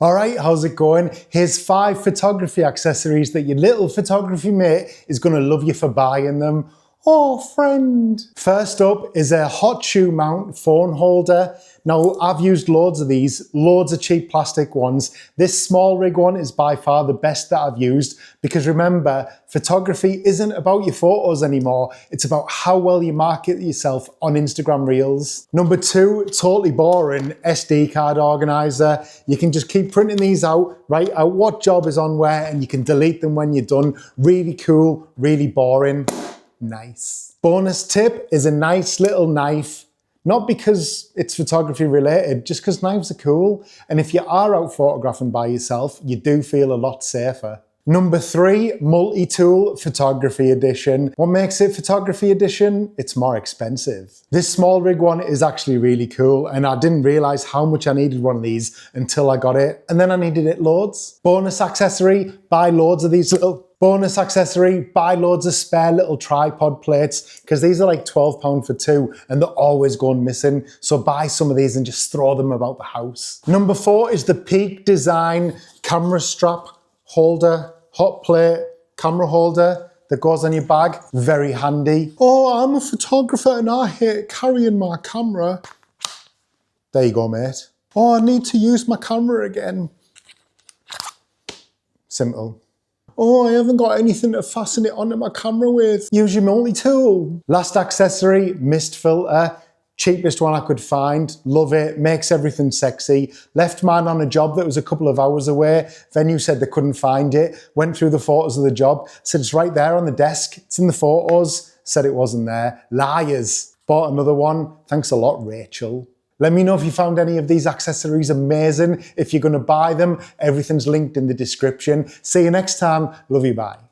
Alright, how's it going? Here's 5 photography accessories that your little photography mate is going to love you for buying them. Oh, friend! First up is a hot shoe mount phone holder. Now, I've used loads of these, loads of cheap plastic ones. This SmallRig one is by far the best that I've used because remember, photography isn't about your photos anymore. It's about how well you market yourself on Instagram Reels. Number 2, totally boring, SD card organizer. You can just keep printing these out, write out what job is on where, and you can delete them when you're done. Really cool, really boring. Nice. Bonus tip is a nice little knife. Not because it's photography related, just because knives are cool. And if you are out photographing by yourself, you do feel a lot safer. Number 3, multi-tool photography edition. What makes it photography edition? It's more expensive. This SmallRig one is actually really cool and I didn't realize how much I needed one of these until I got it. And then I needed it loads. Bonus accessory, buy loads of these little bonus accessory, buy loads of spare little tripod plates because these are like £12 for 2 and they're always going missing. So buy some of these and just throw them about the house. Number 4 is the Peak Design camera strap holder, hot plate camera holder that goes on your bag. Very handy. Oh, I'm a photographer and I hate carrying my camera. There you go, mate. Oh, I need to use my camera again. Simple. Oh, I haven't got anything to fasten it onto my camera with. Use your multi-tool. Last accessory, mist filter. Cheapest one I could find. Love it. Makes everything sexy. Left mine on a job that was a couple of hours away. Venue said they couldn't find it. Went through the photos of the job. Said it's right there on the desk. It's in the photos. Said it wasn't there. Liars. Bought another one. Thanks a lot, Rachel. Let me know if you found any of these accessories amazing. If you're going to buy them, everything's linked in the description. See you next time. Love you, bye.